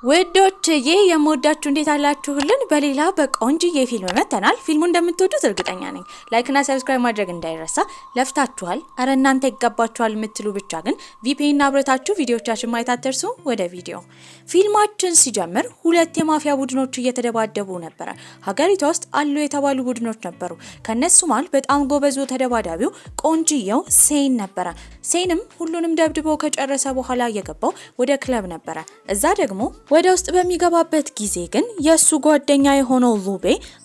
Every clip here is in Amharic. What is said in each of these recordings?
ወዶችዬ የምወዳችሁ እንዴት አላችሁልን? በሌላ በቆንጆዬ ፊልም መተናል። ፊልሙ እንደምትወዱት እርግጠኛ ነኝ። ላይክ እና ሰብስክራይብ ማድረግ እንዳይረሳ። ለፍታችኋል፣ አረ እናንተ ይገባችኋል የምትሉ ብቻ ግን ቪፒኤን አብረታችሁ ቪዲዮቻችን ማየት አትርሱ። ወደ ቪዲዮ ፊልማችን ሲጀምር ሁለት የማፊያ ቡድኖች እየተደባደቡ ነበር። ሀገሪቷ ውስጥ አሉ የተባሉ ቡድኖች ነበሩ። ከነሱ ማል በጣም ጎበዙ ተደባዳቢው ቆንጂየው ሴን ነበር። ሴንም ሁሉንም ደብድቦ ከጨረሰ በኋላ የገባው ወደ ክለብ ነበር። እዛ ደግሞ ወደ ውስጥ በሚገባበት ጊዜ ግን የሱ ጓደኛ የሆነው ሉቤ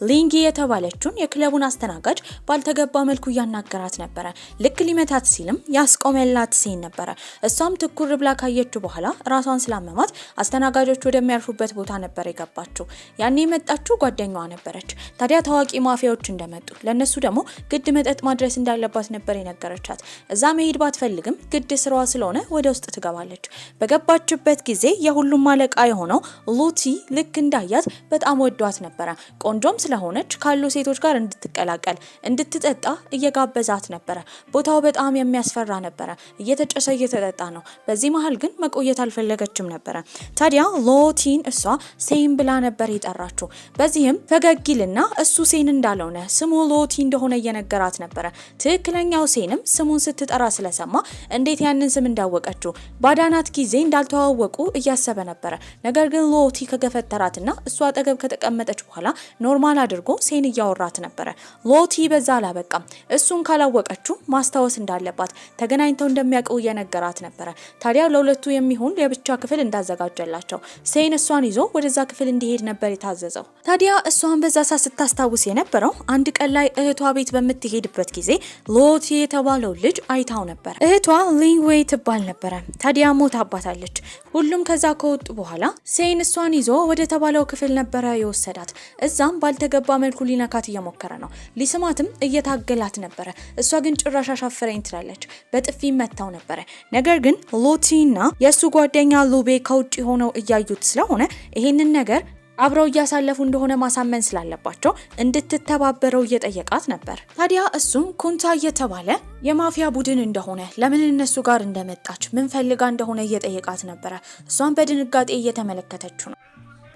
ሊንጊ የተባለችውን የክለቡን አስተናጋጅ ባልተገባ መልኩ ያናገራት ነበር። ልክ ሊመታት ሲልም ያስቆመላት ሴን ነበር። እሷም ትኩር ብላ ካየችው በኋላ ራሷን ስላመማት አስተናጋጆች ወደሚያርፉበት ቦታ ነበር የገባችው። ያኔ የመጣችው ጓደኛዋ ነበረች። ታዲያ ታዋቂ ማፊያዎች እንደመጡ ለነሱ ደግሞ ግድ መጠጥ ማድረስ እንዳለባት ነበር የነገረቻት። እዛ መሄድ ባትፈልግም ግድ ስራዋ ስለሆነ ወደ ውስጥ ትገባለች። በገባችበት ጊዜ የሁሉም አለቃ የሆነው ሉቲ ልክ እንዳያት በጣም ወዷት ነበር። ቆንጆም ስለሆነች ካሉ ሴቶች ጋር እንድትቀላቀል እንድትጠጣ እየጋበዛት ነበር። ቦታው በጣም የሚያስፈራ ነበር። እየተጨሰ እየተጠጣ ነው። በዚህ መሃል ግን መቆየት አልፈለገችም ነበር። ታዲያ ሉቲን እሷ ሴን ብላ ነበር የጠራችው። በዚህም ፈገግይልና እሱ ሴን እንዳልሆነ ስሙ ሉቲ እንደሆነ እየነገራት ነበር። ትክክለኛው ሴንም ስሙን ስትጠራ ስለሰማ እንዴት ያንን ስም እንዳወቀችው ባዳናት ጊዜ እንዳልተዋወቁ እያሰበ ነበር። ነገር ግን ሉቲ ከገፈተራትና እሷ አጠገብ ከተቀመጠች በኋላ ኖርማል አድርጎ ሴን እያወራት ነበር። ሉቲ በዛ አላበቃም። እሱን ካላወቀችው ማስታወስ እንዳለባት ተገናኝተው እንደሚያውቁ እየነገራት ነበር። ታዲያ ለሁለቱ የሚሆን የብቻ ክፍል እንዳዘጋጀላቸው ሴን እሷን ይዞ ወደዛ ክፍል እንዲሄድ ነበር የታዘዘው። ታዲያ እሷን በዛ ስታስታውስ የነበረው አንድ ቀን ላይ እህቷ ቤት በምትሄድበት ጊዜ ሉቲ የተባለው ልጅ አይታው ነበር። እህቷ ሊንዌይ ትባል ነበር። ታዲያ ሞታባታለች። ሁሉም ከዛ ከወጡ በኋላ ሴን እሷን ይዞ ወደ ተባለው ክፍል ነበረ የወሰዳት። እዛም ባልተገባ መልኩ ሊነካት እየሞከረ ነው። ሊስማትም እየታገላት ነበረ። እሷ ግን ጭራሽ አሻፈረኝ ትላለች። በጥፊ መታው ነበረ። ነገር ግን ሉቲና የሱ ጓደኛ ሉቤ ከውጭ ሆነው እያዩት ስለሆነ ይሄንን ነገር አብረው እያሳለፉ እንደሆነ ማሳመን ስላለባቸው እንድትተባበረው እየጠየቃት ነበር። ታዲያ እሱም ኩንታ እየተባለ የማፊያ ቡድን እንደሆነ ለምን እነሱ ጋር እንደመጣች ምን ፈልጋ እንደሆነ እየጠየቃት ነበረ። እሷን በድንጋጤ እየተመለከተችው ነው።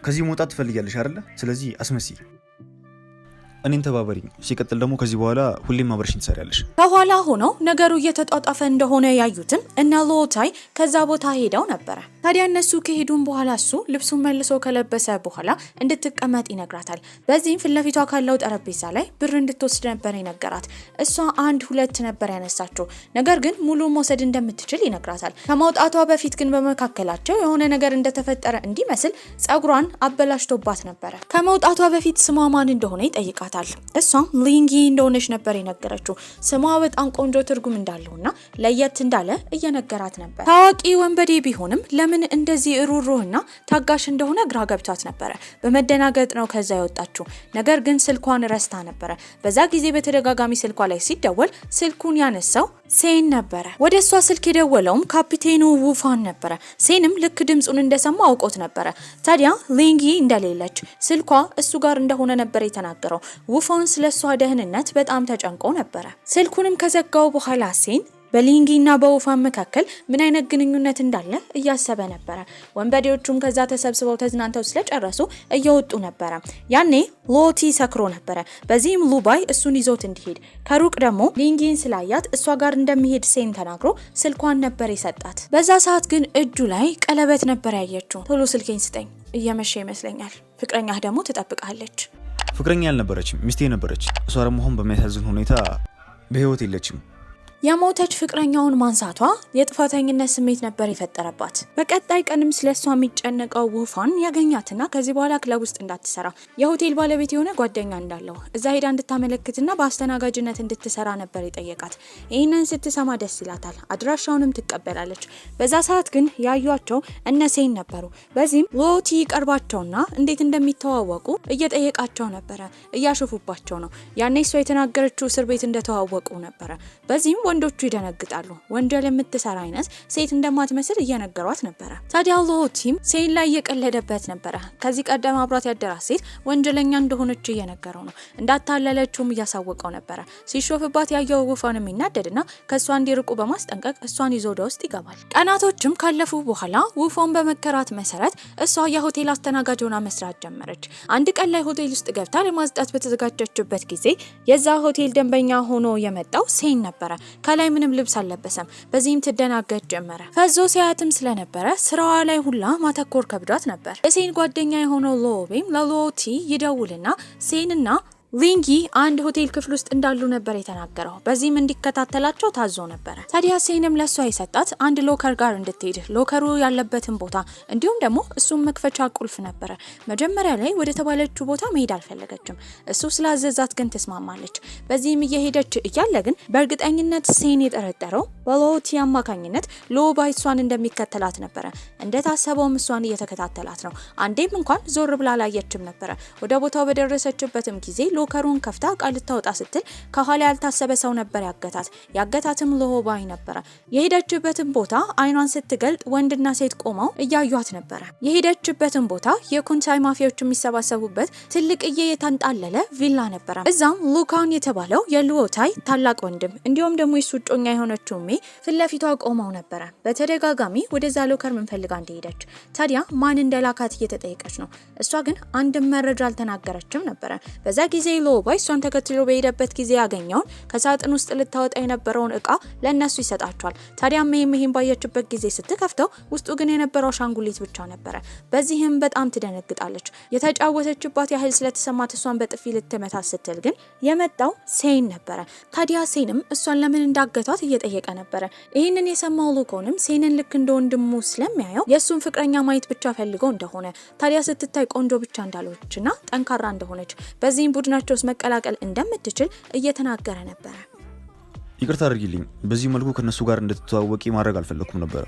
ከዚህ መውጣት ትፈልጊያለሽ አይደለ? ስለዚህ አስመሲ እኔን ተባበሪኝ። ሲቀጥል ደግሞ ከዚህ በኋላ ሁሌም አብረሽኝ ትሰሪያለሽ። ከኋላ ሆነው ነገሩ እየተጧጧፈ እንደሆነ ያዩትም እና ሎታይ ከዛ ቦታ ሄደው ነበረ። ታዲያ እነሱ ከሄዱም በኋላ እሱ ልብሱን መልሶ ከለበሰ በኋላ እንድትቀመጥ ይነግራታል። በዚህም ፊት ለፊቷ ካለው ጠረጴዛ ላይ ብር እንድትወስድ ነበር ይነገራት። እሷ 1-2 ነበር ያነሳቸው። ነገር ግን ሙሉ መውሰድ እንደምትችል ይነግራታል። ከመውጣቷ በፊት ግን በመካከላቸው የሆነ ነገር እንደተፈጠረ እንዲመስል ጸጉሯን አበላሽቶባት ነበረ። ከመውጣቷ በፊት ስሟ ማን እንደሆነ ይጠይቃል። እሷም ሊንጊ እንደሆነች ነበር የነገረችው። ስሟ በጣም ቆንጆ ትርጉም እንዳለውና ለየት እንዳለ እየነገራት ነበር። ታዋቂ ወንበዴ ቢሆንም ለምን እንደዚህ ሩሩህና ታጋሽ እንደሆነ ግራ ገብቷት ነበረ። በመደናገጥ ነው ከዛ የወጣችው። ነገር ግን ስልኳን ረስታ ነበረ። በዛ ጊዜ በተደጋጋሚ ስልኳ ላይ ሲደወል ስልኩን ያነሳው ሴን ነበረ። ወደ እሷ ስልክ የደወለውም ካፒቴኑ ውፋን ነበረ። ሴንም ልክ ድምጹን እንደሰማ አውቆት ነበረ። ታዲያ ሊንጊ እንደሌለች ስልኳ እሱ ጋር እንደሆነ ነበር የተናገረው። ውፋን ስለሷ ደህንነት በጣም ተጨንቆ ነበረ። ስልኩንም ከዘጋው በኋላ ሴን በሊንጊና በውፋን መካከል ምን አይነት ግንኙነት እንዳለ እያሰበ ነበረ። ወንበዴዎቹም ከዛ ተሰብስበው ተዝናንተው ስለጨረሱ እየወጡ ነበረ። ያኔ ሉቲ ሰክሮ ነበረ። በዚህም ሉባይ እሱን ይዞት እንዲሄድ ከሩቅ ደግሞ ሊንጊን ስላያት እሷ ጋር እንደሚሄድ ሴን ተናግሮ ስልኳን ነበር የሰጣት። በዛ ሰዓት ግን እጁ ላይ ቀለበት ነበር ያየችው። ቶሎ ስልኬን ስጠኝ፣ እየመሸ ይመስለኛል፣ ፍቅረኛህ ደግሞ ትጠብቃለች። ፍቅረኛ ያልነበረችም ሚስቴ ነበረች። እሷ ደግሞ አሁን በሚያሳዝን ሁኔታ በህይወት የለችም። የሞተች ፍቅረኛውን ማንሳቷ የጥፋተኝነት ስሜት ነበር የፈጠረባት። በቀጣይ ቀንም ስለሷ የሚጨነቀው ውፋን ያገኛትና ከዚህ በኋላ ክለብ ውስጥ እንዳትሰራ የሆቴል ባለቤት የሆነ ጓደኛ እንዳለው እዛ ሄዳ እንድታመለክትና በአስተናጋጅነት እንድትሰራ ነበር የጠየቃት። ይህንን ስትሰማ ደስ ይላታል። አድራሻውንም ትቀበላለች። በዛ ሰዓት ግን ያዩቸው እነሴን ነበሩ። በዚህም ሉቲ ቀርባቸውና እንዴት እንደሚተዋወቁ እየጠየቃቸው ነበረ። እያሾፉባቸው ነው። ያኔ እሷ የተናገረችው እስር ቤት እንደተዋወቁ ነበረ። በዚህም ወንዶቹ ይደነግጣሉ። ወንጀል የምትሰራ አይነት ሴት እንደማትመስል እየነገሯት ነበረ። ታዲያ ሎቲም ሴን ላይ እየቀለደበት ነበረ። ከዚህ ቀደም አብሯት ያደራት ሴት ወንጀለኛ እንደሆነች እየነገረው ነው። እንዳታለለችውም እያሳወቀው ነበረ። ሲሾፍባት ያየው ውፋንም ይናደድና ከእሷ እንዲርቁ በማስጠንቀቅ እሷን ይዞ ወደ ውስጥ ይገባል። ቀናቶችም ካለፉ በኋላ ውፋን በመከራት መሰረት እሷ የሆቴል አስተናጋጅ ሆና መስራት ጀመረች። አንድ ቀን ላይ ሆቴል ውስጥ ገብታ ለማጽዳት በተዘጋጀችበት ጊዜ የዛ ሆቴል ደንበኛ ሆኖ የመጣው ሴን ነበረ። ከላይ ምንም ልብስ አልለበሰም። በዚህም ትደናገጥ ጀመረ። ፈዞ ሲያያትም ስለነበረ ስራዋ ላይ ሁላ ማተኮር ከብዷት ነበር። የሴን ጓደኛ የሆነው ሎቤም ለሎቲ ይደውልና ሴንና ሊንጊ አንድ ሆቴል ክፍል ውስጥ እንዳሉ ነበር የተናገረው። በዚህም እንዲከታተላቸው ታዞ ነበር። ታዲያ ሴንም ለሷ የሰጣት አንድ ሎከር ጋር እንድትሄድ ሎከሩ ያለበትን ቦታ እንዲሁም ደግሞ እሱም መክፈቻ ቁልፍ ነበረ። መጀመሪያ ላይ ወደ ተባለችው ቦታ መሄድ አልፈለገችም። እሱ ስላዘዛት ግን ተስማማለች። በዚህም እየሄደች እያለ ግን በእርግጠኝነት ሴን የጠረጠረው በሎቲ አማካኝነት ሎባይ እሷን እንደሚከተላት ነበረ። እንደታሰበውም እሷን እየተከታተላት ነው። አንዴም እንኳን ዞር ብላ አላየችም ነበረ። ወደ ቦታው በደረሰችበትም ጊዜ ሎከሩን ከፍታ ቃል ልታወጣ ስትል ከኋላ ያልታሰበ ሰው ነበር ያገታትም ሎባይ ነበረ። የሄደችበትን ቦታ አይኗን ስትገልጥ ወንድና ሴት ቆመው እያዩት ነበረ። የሄደችበትን ቦታ የኩንሳይ ማፊያዎች የሚሰባሰቡበት ትልቅዬ የታንጣለለ ቪላ ነበረ። እዛም ሉካን የተባለው የሉኦታይ ታላቅ ወንድም እንዲሁም ደግሞ የሱ ጮኛ የሆነችው ሜ ፍለፊቷ ቆመው ነበረ። በተደጋጋሚ ወደዛ ሎከር ምን ፈልጋ እንደሄደች ታዲያ ማን እንደላካት እየተጠየቀች ነው። እሷ ግን አንድም መረጃ አልተናገረችም ነበረ። በዛ ጊዜ ሎባይ እሷን ተከትሎ በሄደበት ጊዜ ያገኘውን ከሳጥን ውስጥ ልታወጣ የነበረውን እቃ ለእነሱ ይሰጣቸዋል። ታዲያ ይህን ባየችበት ጊዜ ስትከፍተው ውስጡ ግን የነበረው አሻንጉሊት ብቻ ነበረ። በዚህም በጣም ትደነግጣለች። የተጫወተችባት ያህል ስለተሰማት እሷን በጥፊ ልትመታት ስትል ግን የመጣው ሴን ነበረ። ታዲያ ሴንም እሷን ለምን እንዳገቷት እየጠየቀ ነበረ። ይህንን የሰማው ሉኮንም ሴንን ልክ እንደ ወንድሙ ስለሚያየው የእሱን ፍቅረኛ ማየት ብቻ ፈልገው እንደሆነ ታዲያ ስትታይ ቆንጆ ብቻ እንዳለችና ጠንካራ እንደሆነች በዚህም ቡድናቸው ውስጥ መቀላቀል እንደምትችል እየተናገረ ነበረ። ይቅርታ አድርጊልኝ፣ በዚህ መልኩ ከነሱ ጋር እንድትተዋወቂ ማድረግ አልፈለኩም ነበር።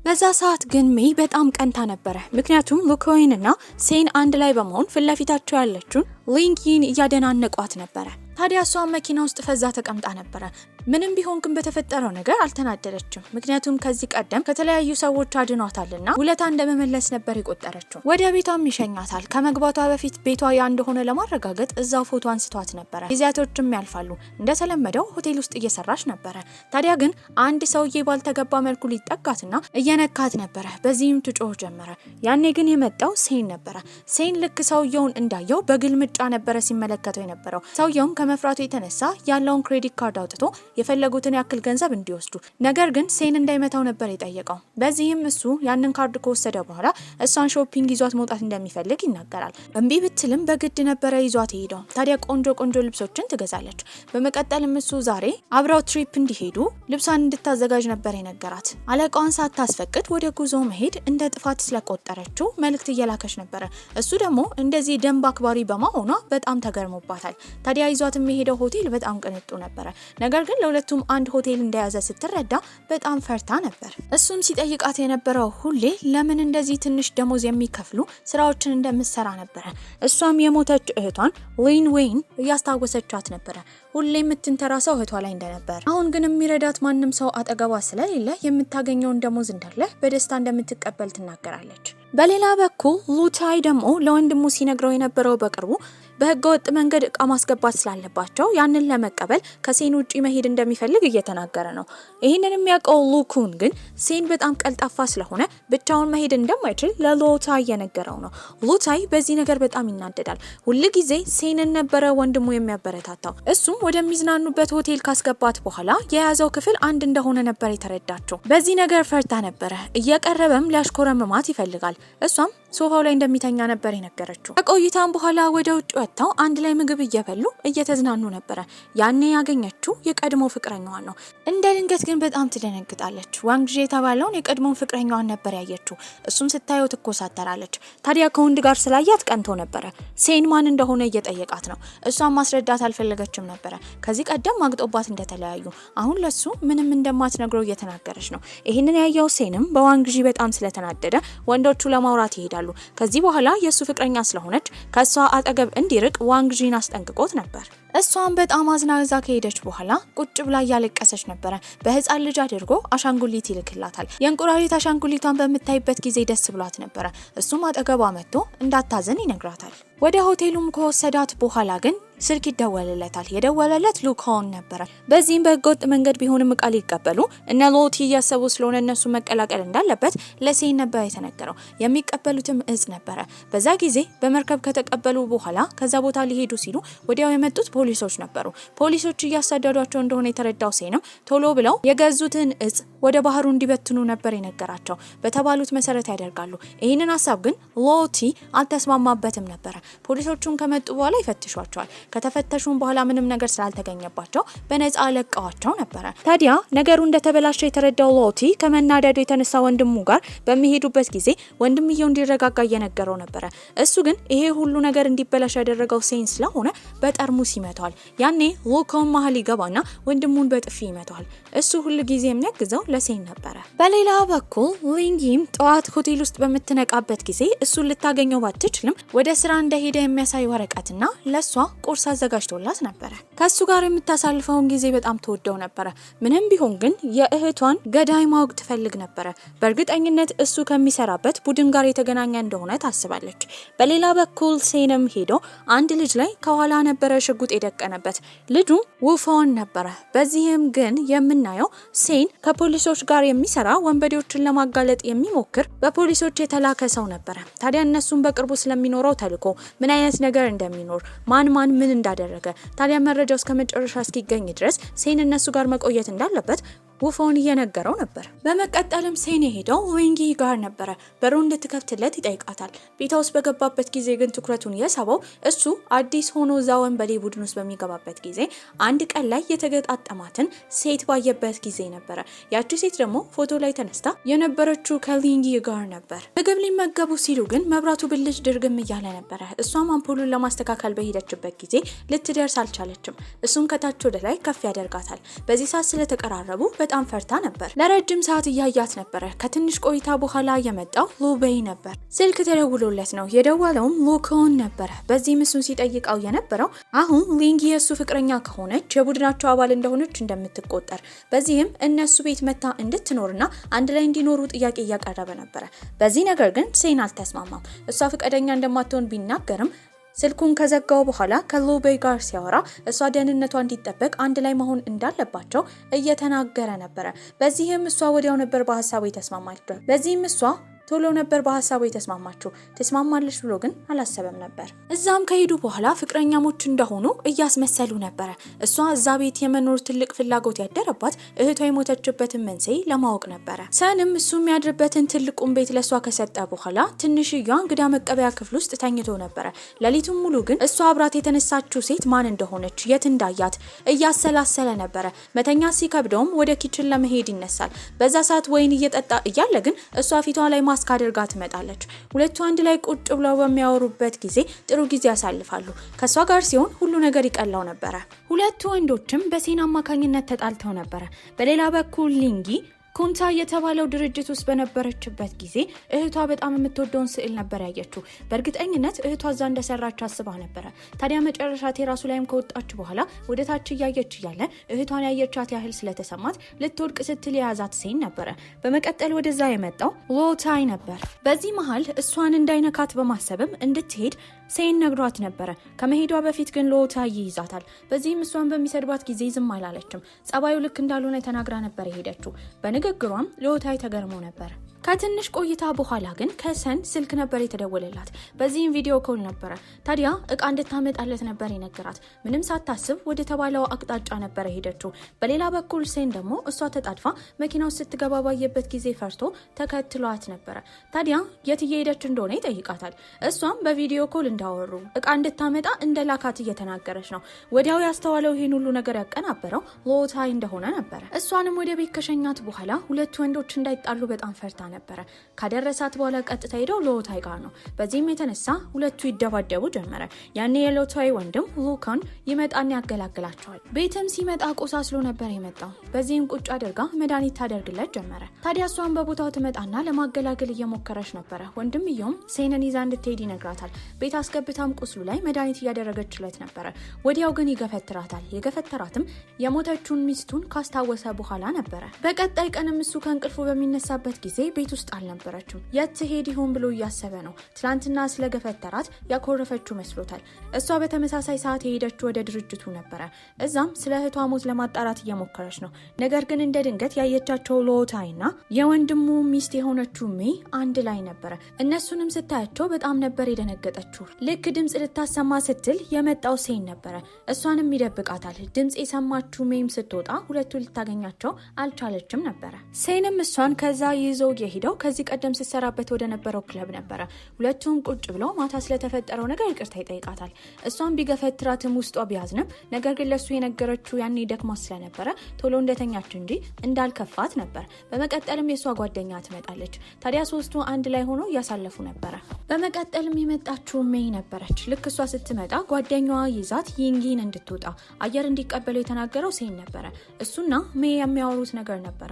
በዛ ሰዓት ግን ሜይ በጣም ቀንታ ነበረ። ምክንያቱም ሉኮይንና ሴን አንድ ላይ በመሆን ፍለፊታቸው ያለችውን ሊንጊን እያደናነቋት ነበረ። ታዲያ እሷ መኪና ውስጥ ፈዛ ተቀምጣ ነበረ። ምንም ቢሆን ግን በተፈጠረው ነገር አልተናደደችም። ምክንያቱም ከዚህ ቀደም ከተለያዩ ሰዎች አድኗታልና ውለታ እንደመመለስ ነበር የቆጠረችው። ወደ ቤቷም ይሸኛታል። ከመግባቷ በፊት ቤቷ ያ እንደሆነ ለማረጋገጥ እዛው ፎቶ አንስቷት ነበረ። ጊዜያቶችም ያልፋሉ። እንደተለመደው ሆቴል ውስጥ እየሰራች ነበረ። ታዲያ ግን አንድ ሰውዬ ባልተገባ መልኩ ሊጠጋትና እየነካት ነበረ። በዚህም ትጮህ ጀመረ። ያኔ ግን የመጣው ሴን ነበረ። ሴን ልክ ሰውየውን እንዳየው በግልምጫ ነበረ ሲመለከተው የነበረው። ሰውየውም ከመፍራቱ የተነሳ ያለውን ክሬዲት ካርድ አውጥቶ የፈለጉትን ያክል ገንዘብ እንዲወስዱ፣ ነገር ግን ሴን እንዳይመታው ነበር የጠየቀው። በዚህም እሱ ያንን ካርድ ከወሰደ በኋላ እሷን ሾፒንግ ይዟት መውጣት እንደሚፈልግ ይናገራል። እምቢ ብትልም በግድ ነበረ ይዟት ሄደው። ታዲያ ቆንጆ ልብሶችን ትገዛለች። በመቀጠልም እሱ ዛሬ አብረው ትሪፕ እንዲሄዱ ልብሷን እንድታዘጋጅ ነበር የነገራት። አለቃዋን ሳታስፈቅድ ወደ ጉዞ መሄድ እንደ ጥፋት ስለቆጠረችው መልእክት እየላከች ነበረ። እሱ ደግሞ እንደዚህ ደንብ አክባሪ በመሆኗ በጣም ተገርሞባታል። ታዲያ ይዟት የሚሄደው ሆቴል በጣም ቅንጡ ነበረ። ነገር ግን ለሁለቱም አንድ ሆቴል እንደያዘ ስትረዳ በጣም ፈርታ ነበር። እሱም ሲጠይቃት የነበረው ሁሌ ለምን እንደዚህ ትንሽ ደሞዝ የሚከፍሉ ስራዎችን እንደምትሰራ ነበረ። እሷም የሞተች እህቷን ሊን ዌይን እያስታወሰቻት ነበረ። ሁሌ የምትንተራሰው እህቷ ላይ እንደነበር፣ አሁን ግን የሚረዳት ማንም ሰው አጠገቧ ስለሌለ የምታገኘውን ደሞዝ እንዳለ በደስታ እንደምትቀበል ትናገራለች። በሌላ በኩል ሉታይ ደግሞ ለወንድሙ ሲነግረው የነበረው በቅርቡ በህገ ወጥ መንገድ እቃ ማስገባት ስላለባቸው ያንን ለመቀበል ከሴን ውጪ መሄድ እንደሚፈልግ እየተናገረ ነው። ይህንን የሚያውቀው ሉኩን ግን ሴን በጣም ቀልጣፋ ስለሆነ ብቻውን መሄድ እንደማይችል ለሉታይ እየነገረው ነው። ሉታይ በዚህ ነገር በጣም ይናደዳል። ሁልጊዜ ሴንን ነበረ ወንድሙ የሚያበረታታው። እሱም ወደሚዝናኑበት ሆቴል ካስገባት በኋላ የያዘው ክፍል አንድ እንደሆነ ነበር የተረዳቸው። በዚህ ነገር ፈርታ ነበረ። እየቀረበም ሊያሽኮረምማት ይፈልጋል። እሷም ሶፋው ላይ እንደሚተኛ ነበር የነገረችው። ከቆይታም በኋላ ወደ ውጭ ወጥተው አንድ ላይ ምግብ እየበሉ እየተዝናኑ ነበረ። ያኔ ያገኘችው የቀድሞ ፍቅረኛዋን ነው። እንደ ድንገት ግን በጣም ትደነግጣለች። ዋንግጂ የተባለውን የቀድሞ ፍቅረኛዋን ነበር ያየችው። እሱም ስታየው ትኮሳተራለች። ታዲያ ከወንድ ጋር ስላያት ቀንቶ ነበረ። ሴን ማን እንደሆነ እየጠየቃት ነው። እሷን ማስረዳት አልፈለገችም ነበረ። ከዚህ ቀደም ማግጦባት እንደተለያዩ አሁን ለሱ ምንም እንደማትነግረው እየተናገረች ነው። ይህንን ያየው ሴንም በዋንግጂ በጣም ስለተናደደ ወንዶቹ ለማውራት ይሄዳሉ። ከዚህ በኋላ የሱ ፍቅረኛ ስለሆነች ከሷ አጠገብ እንዲርቅ ዋንግ ጂን አስጠንቅቆት ነበር። እሷን በጣም አዝና እዛ ከሄደች በኋላ ቁጭ ብላ እያለቀሰች ነበረ። በህፃን ልጅ አድርጎ አሻንጉሊት ይልክላታል። የእንቁራሪት አሻንጉሊቷን በምታይበት ጊዜ ደስ ብሏት ነበረ። እሱም አጠገቧ መጥቶ እንዳታዘን ይነግራታል። ወደ ሆቴሉም ከወሰዳት በኋላ ግን ስልክ ይደወልለታል። የደወለለት ሉካውን ነበረ። በዚህም በህገወጥ መንገድ ቢሆንም እቃ ሊቀበሉ እነ ሎቲ እያሰቡ ስለሆነ እነሱ መቀላቀል እንዳለበት ለሴን ነበር የተነገረው። የሚቀበሉትም እጽ ነበረ። በዛ ጊዜ በመርከብ ከተቀበሉ በኋላ ከዛ ቦታ ሊሄዱ ሲሉ ወዲያው የመጡት ፖሊሶች ነበሩ። ፖሊሶች እያሳደዷቸው እንደሆነ የተረዳው ሴንም ቶሎ ብለው የገዙትን እጽ ወደ ባህሩ እንዲበትኑ ነበር የነገራቸው። በተባሉት መሰረት ያደርጋሉ። ይህንን ሀሳብ ግን ሎቲ አልተስማማበትም ነበረ። ፖሊሶቹም ከመጡ በኋላ ይፈትሿቸዋል። ከተፈተሹም በኋላ ምንም ነገር ስላልተገኘባቸው በነፃ ለቀዋቸው ነበረ። ታዲያ ነገሩ እንደተበላሸ የተረዳው ሎቲ ከመናደዱ የተነሳ ወንድሙ ጋር በሚሄዱበት ጊዜ ወንድምየው እንዲረጋጋ እየነገረው ነበረ። እሱ ግን ይሄ ሁሉ ነገር እንዲበላሽ ያደረገው ሴን ስለሆነ በጠርሙስ ይመታዋል። ያኔ ሉካውን መሀል ይገባና ወንድሙን በጥፊ ይመታዋል። እሱ ሁሉ ጊዜ የሚያግዘው ለሴን ነበረ። በሌላ በኩል ሊንጊም ጠዋት ሆቴል ውስጥ በምትነቃበት ጊዜ እሱን ልታገኘው ባትችልም ወደ ስራ እንደሄደ የሚያሳይ ወረቀትና ለሷ ቁርስ አዘጋጅቶላት ነበረ። ከሱ ጋር የምታሳልፈውን ጊዜ በጣም ተወደው ነበረ። ምንም ቢሆን ግን የእህቷን ገዳይ ማወቅ ትፈልግ ነበረ። በእርግጠኝነት እሱ ከሚሰራበት ቡድን ጋር የተገናኘ እንደሆነ ታስባለች። በሌላ በኩል ሴንም ሄዶ አንድ ልጅ ላይ ከኋላ ነበረ ሽጉጥ የደቀነበት። ልጁ ውፎን ነበረ። በዚህም ግን የምናየው ሴን ከፖሊሶች ጋር የሚሰራ ወንበዴዎችን ለማጋለጥ የሚሞክር በፖሊሶች የተላከ ሰው ነበረ። ታዲያ እነሱም በቅርቡ ስለሚኖረው ተልዕኮ ምን አይነት ነገር እንደሚኖር ማን ምን እንዳደረገ ታዲያ መረጃው እስከ መጨረሻ እስኪገኝ ድረስ ሴን እነሱ ጋር መቆየት እንዳለበት ውፎን እየነገረው ነበር። በመቀጠልም ሴን ሄደው ዊንጊ ጋር ነበረ። በሩን እንድትከፍትለት ይጠይቃታል። ቤቷ ውስጥ በገባበት ጊዜ ግን ትኩረቱን የሳበው እሱ አዲስ ሆኖ እዛ ወንበዴ ቡድን ውስጥ በሚገባበት ጊዜ አንድ ቀን ላይ የተገጣጠማትን ሴት ባየበት ጊዜ ነበረ። ያቺ ሴት ደግሞ ፎቶ ላይ ተነስታ የነበረችው ከሊንጊ ጋር ነበር። ምግብ ሊመገቡ ሲሉ ግን መብራቱ ብልጭ ድርግም እያለ ነበረ። እሷም አምፖሉን ለማስተካከል በሄደችበት ጊዜ ልትደርስ አልቻለችም። እሱም ከታች ወደ ላይ ከፍ ያደርጋታል። በዚህ ሰዓት ስለተቀራረቡ በጣም ፈርታ ነበር። ለረጅም ሰዓት እያያት ነበረ። ከትንሽ ቆይታ በኋላ የመጣው ሉቤይ ነበር። ስልክ ተደውሎለት ነው። የደወለውም ሉካውን ነበረ። በዚህም እሱን ሲጠይቀው የነበረው አሁን ሊንጊ የሱ ፍቅረኛ ከሆነች የቡድናቸው አባል እንደሆነች እንደምትቆጠር፣ በዚህም እነሱ ቤት መታ እንድትኖርና አንድ ላይ እንዲኖሩ ጥያቄ እያቀረበ ነበረ። በዚህ ነገር ግን ሴን አልተስማማም። እሷ ፍቃደኛ እንደማትሆን ቢናገርም ስልኩን ከዘጋው በኋላ ከሉቤይ ጋር ሲያወራ እሷ ደህንነቷ እንዲጠበቅ አንድ ላይ መሆን እንዳለባቸው እየተናገረ ነበረ። በዚህም እሷ ወዲያው ነበር በሀሳቡ የተስማማችው። በዚህም እሷ ቶሎ ነበር በሀሳቡ የተስማማችው። ተስማማለች ብሎ ግን አላሰበም ነበር። እዛም ከሄዱ በኋላ ፍቅረኛሞች እንደሆኑ እያስመሰሉ ነበረ። እሷ እዛ ቤት የመኖር ትልቅ ፍላጎት ያደረባት እህቷ የሞተችበትን መንስኤ ለማወቅ ነበረ። ሰንም እሱ የሚያድርበትን ትልቁን ቤት ለሷ ከሰጠ በኋላ ትንሽዬዋ እንግዳ መቀበያ ክፍል ውስጥ ተኝቶ ነበረ። ሌሊቱን ሙሉ ግን እሷ አብራት የተነሳችው ሴት ማን እንደሆነች የት እንዳያት እያሰላሰለ ነበረ። መተኛ ሲከብደውም ወደ ኪችን ለመሄድ ይነሳል። በዛ ሰዓት ወይን እየጠጣ እያለ ግን እሷ ፊቷ ላይ ማስክ አድርጋ ትመጣለች። ሁለቱ አንድ ላይ ቁጭ ብለው በሚያወሩበት ጊዜ ጥሩ ጊዜ ያሳልፋሉ። ከሷ ጋር ሲሆን ሁሉ ነገር ይቀላው ነበረ። ሁለቱ ወንዶችም በሴን አማካኝነት ተጣልተው ነበረ። በሌላ በኩል ሊንጊ ኩንታ የተባለው ድርጅት ውስጥ በነበረችበት ጊዜ እህቷ በጣም የምትወደውን ስዕል ነበር ያየችው። በእርግጠኝነት እህቷ እዛ እንደሰራች አስባ ነበረ። ታዲያ መጨረሻ ቴራሱ ላይም ከወጣች በኋላ ወደ ታች እያየች እያለ እህቷን ያየቻት ያህል ስለተሰማት ልትወድቅ ስትል የያዛት ሴን ነበረ። በመቀጠል ወደዛ የመጣው ሎታይ ነበር። በዚህ መሀል እሷን እንዳይነካት በማሰብም እንድትሄድ ሴን ነግሯት ነበረ። ከመሄዷ በፊት ግን ሎታይ ይይዛታል። በዚህም እሷን በሚሰድባት ጊዜ ዝም አላለችም። ጸባዩ ልክ እንዳልሆነ ተናግራ ነበር የሄደችው። በንግግሯም ሎታይ ተገርሞ ነበር። ከትንሽ ቆይታ በኋላ ግን ከሰን ስልክ ነበር የተደወለላት። በዚህም ቪዲዮ ኮል ነበረ። ታዲያ እቃ እንድታመጣለት ነበር የነገራት። ምንም ሳታስብ ወደ ተባለው አቅጣጫ ነበር ሄደችው። በሌላ በኩል ሴን ደግሞ እሷ ተጣድፋ መኪናው ስትገባ ባየበት ጊዜ ፈርቶ ተከትሏት ነበረ። ታዲያ የት እየሄደች እንደሆነ ይጠይቃታል። እሷም በቪዲዮ ኮል እንዳወሩ እቃ እንድታመጣ እንደላካት እየተናገረች ነው። ወዲያው ያስተዋለው ይሄን ሁሉ ነገር ያቀናበረው ሎታይ እንደሆነ ነበረ። እሷንም ወደ ቤት ከሸኛት በኋላ ሁለት ወንዶች እንዳይጣሉ በጣም ፈርታ ነበረ። ካደረሳት በኋላ ቀጥታ ሄደው ሎታይ ጋር ነው። በዚህም የተነሳ ሁለቱ ይደባደቡ ጀመረ። ያኔ የሎታይ ወንድም ሉካን ይመጣና ያገላግላቸዋል። ቤትም ሲመጣ ቆሳስሎ ነበር የመጣው። በዚህም ቁጭ አድርጋ መድኃኒት ታደርግለት ጀመረ። ታዲያ እሷን በቦታው ትመጣና ለማገላገል እየሞከረች ነበረ። ወንድምየውም ሴንን ይዛ እንድትሄድ ይነግራታል። ቤት አስገብታም ቁስሉ ላይ መድኃኒት እያደረገችለት ነበረ። ወዲያው ግን ይገፈትራታል። የገፈተራትም የሞተችውን ሚስቱን ካስታወሰ በኋላ ነበረ። በቀጣይ ቀንም እሱ ከእንቅልፉ በሚነሳበት ጊዜ ቤት ውስጥ አልነበረችም። የት ትሄድ ይሆን ብሎ እያሰበ ነው። ትላንትና ስለገፈተራት ያኮረፈችው መስሎታል። እሷ በተመሳሳይ ሰዓት የሄደችው ወደ ድርጅቱ ነበረ። እዛም ስለ እህቷ ሞት ለማጣራት እየሞከረች ነው። ነገር ግን እንደ ድንገት ያየቻቸው ሎታይና የወንድሙ ሚስት የሆነችው ሜ አንድ ላይ ነበረ። እነሱንም ስታያቸው በጣም ነበር የደነገጠችው። ልክ ድምፅ ልታሰማ ስትል የመጣው ሴን ነበረ። እሷንም ይደብቃታል። ድምፅ የሰማችው ሜም ስትወጣ ሁለቱ ልታገኛቸው አልቻለችም ነበረ። ሴንም እሷን ከዛ ይዘው የሄደው ከዚህ ቀደም ስትሰራበት ወደ ነበረው ክለብ ነበረ። ሁለቱም ቁጭ ብለው ማታ ስለተፈጠረው ነገር ይቅርታ ይጠይቃታል። እሷን ቢገፈትራትም ውስጧ ቢያዝንም ነገር ግን ለሱ የነገረችው ያኔ ደክማ ስለነበረ ቶሎ እንደተኛች እንጂ እንዳልከፋት ነበር። በመቀጠልም የሷ ጓደኛ ትመጣለች። ታዲያ ሶስቱ አንድ ላይ ሆኖ እያሳለፉ ነበረ። በመቀጠልም የመጣችው ሜይ ነበረች። ልክ እሷ ስትመጣ ጓደኛዋ ይዛት ይንጊን እንድትወጣ አየር እንዲቀበለው የተናገረው ሴን ነበረ። እሱና ሜይ የሚያወሩት ነገር ነበረ።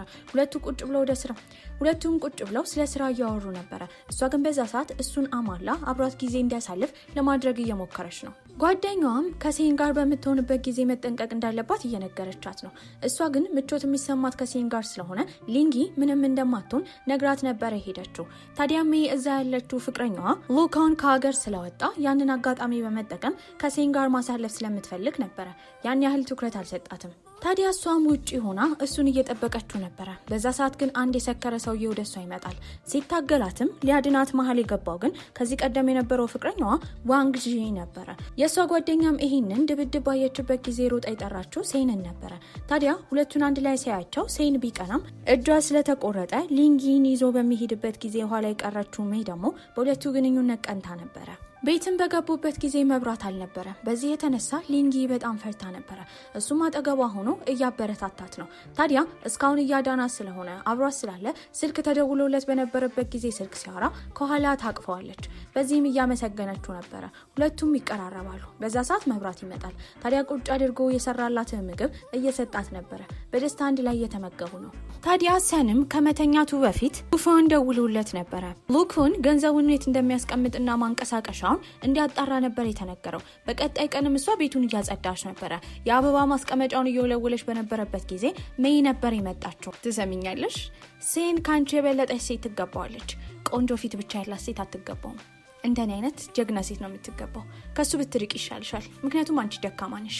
ሁለቱም ቁጭ ብለው ስለ ስራ እያወሩ ነበረ። እሷ ግን በዛ ሰዓት እሱን አማላ አብሯት ጊዜ እንዲያሳልፍ ለማድረግ እየሞከረች ነው። ጓደኛዋም ከሴን ጋር በምትሆንበት ጊዜ መጠንቀቅ እንዳለባት እየነገረቻት ነው። እሷ ግን ምቾት የሚሰማት ከሴን ጋር ስለሆነ ሊንጊ ምንም እንደማትሆን ነግራት ነበረ ሄደችው። ታዲያ ሜይ እዛ ያለችው ፍቅረኛዋ ሉካን ከሀገር ስለወጣ ያንን አጋጣሚ በመጠቀም ከሴን ጋር ማሳለፍ ስለምትፈልግ ነበረ። ያን ያህል ትኩረት አልሰጣትም። ታዲያ እሷም ውጪ ሆና እሱን እየጠበቀችው ነበረ። በዛ ሰዓት ግን አንድ የሰከረ ሰውዬ ወደ እሷ ይመጣል። ሲታገላትም ሊያድናት መሀል የገባው ግን ከዚህ ቀደም የነበረው ፍቅረኛዋ ዋንግ ጂ ነበረ። የእሷ ጓደኛም ይሄንን ድብድብ ባየችበት ጊዜ ሮጣ የጠራችው ሴንን ነበረ። ታዲያ ሁለቱን አንድ ላይ ሲያያቸው ሴን ቢቀናም እጇ ስለተቆረጠ ሊንጊን ይዞ በሚሄድበት ጊዜ ኋላ የቀረችው ሜይ ደግሞ በሁለቱ ግንኙነት ቀንታ ነበረ። ቤትን በገቡበት ጊዜ መብራት አልነበረ። በዚህ የተነሳ ሊንጊ በጣም ፈርታ ነበረ። እሱም አጠገቧ ሆኖ እያበረታታት ነው። ታዲያ እስካሁን እያዳናት ስለሆነ አብሯት ስላለ ስልክ ተደውሎለት በነበረበት ጊዜ ስልክ ሲያወራ ከኋላ ታቅፈዋለች። በዚህም እያመሰገነችው ነበረ። ሁለቱም ይቀራረባሉ። በዛ ሰዓት መብራት ይመጣል። ታዲያ ቁጭ አድርጎ የሰራላትን ምግብ እየሰጣት ነበረ። በደስታ አንድ ላይ እየተመገቡ ነው። ታዲያ ሰንም ከመተኛቱ በፊት ሉካን ደውሎለት ነበረ። ሉካን ገንዘቡን የት እንደሚያስቀምጥና ማንቀሳቀሻውን እንዲያጣራ ነበር የተነገረው። በቀጣይ ቀንም እሷ ቤቱን እያጸዳች ነበረ። የአበባ ማስቀመጫውን እየወለወለች በነበረበት ጊዜ ሜይ ነበር የመጣችው። ትሰሚኛለሽ? ሴን ካንቺ የበለጠች ሴት ትገባዋለች። ቆንጆ ፊት ብቻ ያላት ሴት አትገባውም። እንደኔ አይነት ጀግና ሴት ነው የምትገባው። ከሱ ብትርቅ ይሻልሻል፣ ምክንያቱም አንቺ ደካማ ነሽ።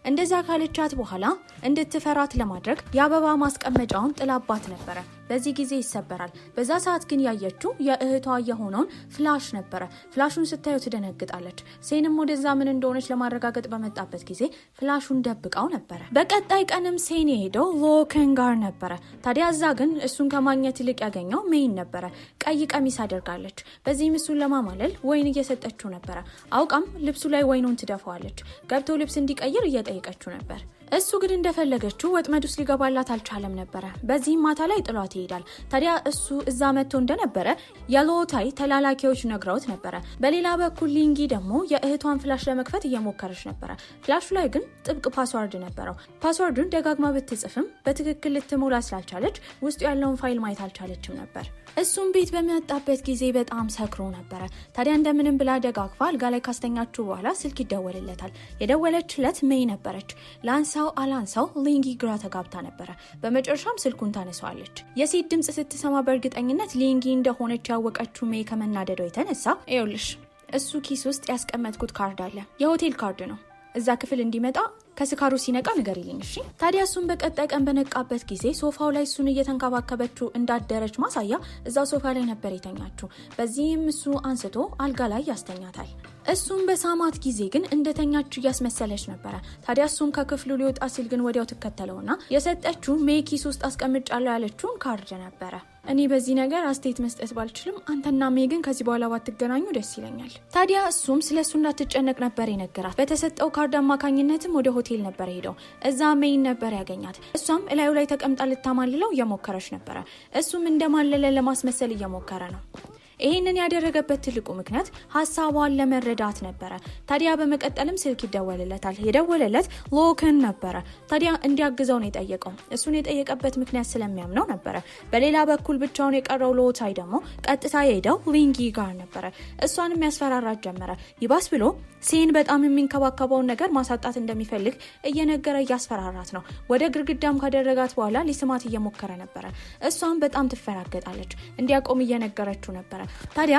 እንደዛ ካለቻት በኋላ እንድትፈራት ለማድረግ የአበባ ማስቀመጫውን ጥላባት ነበረ። በዚህ ጊዜ ይሰበራል። በዛ ሰዓት ግን ያየችው የእህቷ የሆነውን ፍላሽ ነበረ። ፍላሹን ስታዩ ትደነግጣለች። ሴንም ወደዛ ምን እንደሆነች ለማረጋገጥ በመጣበት ጊዜ ፍላሹን ደብቃው ነበረ። በቀጣይ ቀንም ሴን የሄደው ሎከን ጋር ነበረ። ታዲያ እዛ ግን እሱን ከማግኘት ይልቅ ያገኘው ሜይን ነበረ። ቀይ ቀሚስ አድርጋለች። በዚህም እሱን ለማማለል ወይን እየሰጠችው ነበረ። አውቃም ልብሱ ላይ ወይኑን ትደፋዋለች። ገብቶ ልብስ እንዲቀይር እየጠየቀችው ነበር። እሱ ግን እንደፈለገችው ወጥመድ ውስጥ ሊገባላት አልቻለም ነበረ። በዚህም ማታ ላይ ጥሏት ይሄዳል። ታዲያ እሱ እዛ መጥቶ እንደነበረ የሎታይ ተላላኪዎች ነግረውት ነበረ። በሌላ በኩል ሊንጊ ደግሞ የእህቷን ፍላሽ ለመክፈት እየሞከረች ነበረ። ፍላሹ ላይ ግን ጥብቅ ፓስዋርድ ነበረው። ፓስዋርዱን ደጋግማ ብትጽፍም በትክክል ልትሞላ ስላልቻለች ውስጡ ያለውን ፋይል ማየት አልቻለችም ነበር። እሱም ቤት በመጣበት ጊዜ በጣም ሰክሮ ነበረ። ታዲያ እንደምንም ብላ ደጋግፋ አልጋ ላይ ካስተኛችው በኋላ ስልክ ይደወልለታል። የደወለችለት ሜይ ነበረች። ላንሳው አላንሳው ሊንጊ ግራ ተጋብታ ነበረ። በመጨረሻም ስልኩን ታነሳዋለች። የሴት ድምጽ ስትሰማ በእርግጠኝነት ሊንጊ እንደሆነች ያወቀችው ሜይ ከመናደዷ የተነሳ ይኸውልሽ እሱ ኪስ ውስጥ ያስቀመጥኩት ካርድ አለ፣ የሆቴል ካርድ ነው። እዛ ክፍል እንዲመጣ ከስካሩ ሲነቃ ንገሪልኝ እሺ። ታዲያ እሱን በቀጣይ ቀን በነቃበት ጊዜ ሶፋው ላይ እሱን እየተንከባከበችው እንዳደረች ማሳያ እዛው ሶፋ ላይ ነበር የተኛችው። በዚህም እሱ አንስቶ አልጋ ላይ ያስተኛታል። እሱም በሳማት ጊዜ ግን እንደተኛች እያስመሰለች ነበረ። ታዲያ እሱም ከክፍሉ ሊወጣ ሲል ግን ወዲያው ትከተለውና የሰጠችው ሜኪስ ውስጥ አስቀምጫለሁ ያለችውን ካርድ ነበረ። እኔ በዚህ ነገር አስተያየት መስጠት ባልችልም አንተና ሜ ግን ከዚህ በኋላ ባትገናኙ ደስ ይለኛል። ታዲያ እሱም ስለሱ እንዳትጨነቅ ነበር የነገራት። በተሰጠው ካርድ አማካኝነትም ወደ ሆቴል ነበር ሄደው እዛ ሜይን ነበር ያገኛት። እሷም እላዩ ላይ ተቀምጣ ልታማልለው እየሞከረች ነበረ። እሱም እንደማለለ ለማስመሰል እየሞከረ ነው። ይሄንን ያደረገበት ትልቁ ምክንያት ሐሳቧን ለመረዳት ነበረ። ታዲያ በመቀጠልም ስልክ ይደወልለታል። የደወለለት ሎከን ነበረ። ታዲያ እንዲያግዘው ነው የጠየቀው። እሱን የጠየቀበት ምክንያት ስለሚያምነው ነበረ። በሌላ በኩል ብቻውን የቀረው ሎታይ ደግሞ ቀጥታ የሄደው ሊንጊ ጋር ነበረ። እሷንም ያስፈራራት ጀመረ። ይባስ ብሎ ሴን በጣም የሚንከባከበውን ነገር ማሳጣት እንደሚፈልግ እየነገረ እያስፈራራት ነው። ወደ ግድግዳም ካደረጋት በኋላ ሊስማት እየሞከረ ነበረ። እሷም በጣም ትፈራገጣለች። እንዲያቆም እየነገረችው ነበረ። ታዲያ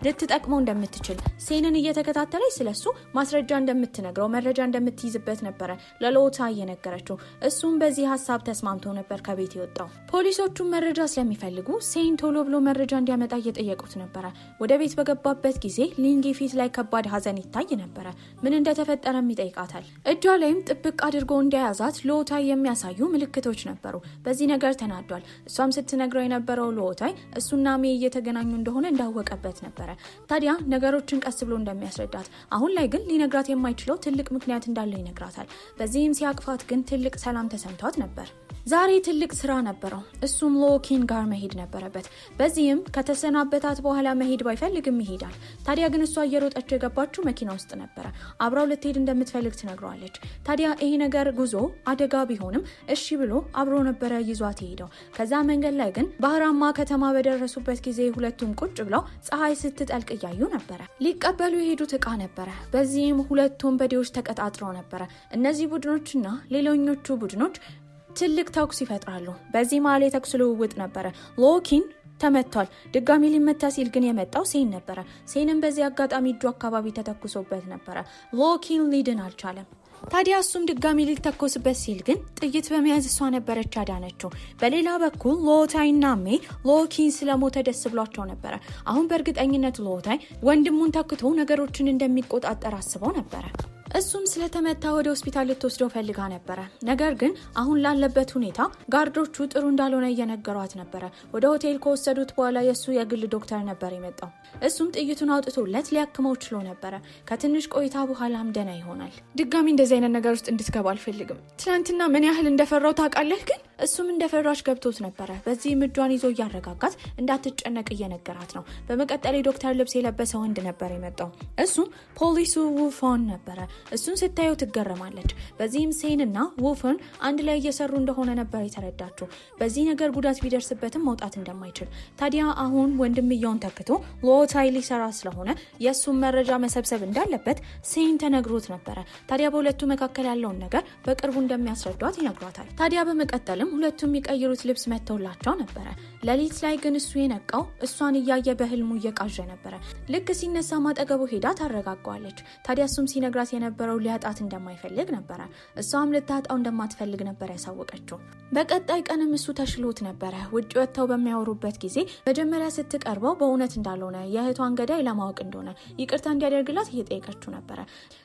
ልትጠቅመው እንደምትችል ሴንን እየተከታተለች ስለሱ ማስረጃ እንደምትነግረው መረጃ እንደምትይዝበት ነበረ ለሎታ እየነገረችው። እሱም በዚህ ሀሳብ ተስማምቶ ነበር ከቤት የወጣው። ፖሊሶቹም መረጃ ስለሚፈልጉ ሴን ቶሎ ብሎ መረጃ እንዲያመጣ እየጠየቁት ነበረ። ወደ ቤት በገባበት ጊዜ ሊንጊ ፊት ላይ ከባድ ሀዘን ይታይ ነበረ። ምን እንደተፈጠረም ይጠይቃታል። እጇ ላይም ጥብቅ አድርጎ እንደያዛት ሎታ የሚያሳዩ ምልክቶች ነበሩ። በዚህ ነገር ተናዷል። እሷም ስትነግረው የነበረው ሎታይ እሱና ሜ እየተገናኙ እንደሆነ እንዳወቀበት ነበር። ታዲያ ነገሮችን ቀስ ብሎ እንደሚያስረዳት አሁን ላይ ግን ሊነግራት የማይችለው ትልቅ ምክንያት እንዳለው ይነግራታል። በዚህም ሲያቅፋት ግን ትልቅ ሰላም ተሰምቷት ነበር። ዛሬ ትልቅ ስራ ነበረው። እሱም ሎኪን ጋር መሄድ ነበረበት። በዚህም ከተሰናበታት በኋላ መሄድ ባይፈልግም ይሄዳል። ታዲያ ግን እሷ እየሮጠች የገባችው መኪና ውስጥ ነበረ። አብራው ልትሄድ እንደምትፈልግ ትነግረዋለች። ታዲያ ይሄ ነገር ጉዞ አደጋ ቢሆንም እሺ ብሎ አብሮ ነበረ ይዟት ሄደው። ከዛ መንገድ ላይ ግን ባህራማ ከተማ በደረሱበት ጊዜ ሁለቱም ቁጭ ብለው ፀሐይ ስትጠልቅ እያዩ ነበረ። ሊቀበሉ የሄዱት እቃ ነበረ። በዚህም ሁለቱም በዴዎች ተቀጣጥረው ነበረ። እነዚህ ቡድኖችና ሌሎኞቹ ቡድኖች ትልቅ ተኩስ ይፈጥራሉ። በዚህ መሀል የተኩስ ልውውጥ ነበረ። ሎኪን ተመቷል። ድጋሚ ሊመታ ሲል ግን የመጣው ሴን ነበረ። ሴንም በዚህ አጋጣሚ እጁ አካባቢ ተተኩሶበት ነበረ። ሎኪን ሊድን አልቻለም። ታዲያ እሱም ድጋሚ ሊተኮስበት ሲል ግን ጥይት በመያዝ እሷ ነበረች አዳነችው። በሌላ በኩል ሎታይና ሜ ሎኪን ስለሞተ ደስ ብሏቸው ነበረ። አሁን በእርግጠኝነት ሎታይ ወንድሙን ተክቶ ነገሮችን እንደሚቆጣጠር አስበው ነበረ። እሱም ስለተመታ ወደ ሆስፒታል ልትወስደው ፈልጋ ነበረ። ነገር ግን አሁን ላለበት ሁኔታ ጋርዶቹ ጥሩ እንዳልሆነ እየነገሯት ነበረ። ወደ ሆቴል ከወሰዱት በኋላ የእሱ የግል ዶክተር ነበር የመጣው። እሱም ጥይቱን አውጥቶለት ሊያክመው ችሎ ነበረ። ከትንሽ ቆይታ በኋላም ደህና ይሆናል። ድጋሚ እንደዚህ አይነት ነገር ውስጥ እንድትገባ አልፈልግም። ትናንትና ምን ያህል እንደፈራው ታውቃለህ? ግን እሱም እንደፈራች ገብቶት ነበረ። በዚህም እጇን ይዞ እያረጋጋት እንዳትጨነቅ እየነገራት ነው። በመቀጠል የዶክተር ልብስ የለበሰ ወንድ ነበር የመጣው። እሱም ፖሊሱ ውፎን ነበረ። እሱን ስታየው ትገረማለች። በዚህም ሴንና ውፎን አንድ ላይ እየሰሩ እንደሆነ ነበር የተረዳችው። በዚህ ነገር ጉዳት ቢደርስበትም መውጣት እንደማይችል። ታዲያ አሁን ወንድምየውን ተክቶ ሎታይ ሊሰራ ስለሆነ የእሱን መረጃ መሰብሰብ እንዳለበት ሴን ተነግሮት ነበረ። ታዲያ በሁለቱ መካከል ያለውን ነገር በቅርቡ እንደሚያስረዷት ይነግሯታል። ታዲያ በመቀጠልም ሁለቱም የሚቀይሩት ልብስ መጥተውላቸው ነበረ። ሌሊት ላይ ግን እሱ የነቃው እሷን እያየ በህልሙ እየቃዠ ነበረ። ልክ ሲነሳ ማጠገቡ ሄዳ ታረጋጓለች። ታዲያ እሱም ሲነግራት የነበረው ሊያጣት እንደማይፈልግ ነበረ። እሷም ልታጣው እንደማትፈልግ ነበር ያሳወቀችው። በቀጣይ ቀንም እሱ ተሽሎት ነበረ። ውጭ ወጥተው በሚያወሩበት ጊዜ መጀመሪያ ስትቀርበው በእውነት እንዳልሆነ የእህቷን ገዳይ ለማወቅ እንደሆነ ይቅርታ እንዲያደርግላት እየጠየቀችው ነበረ።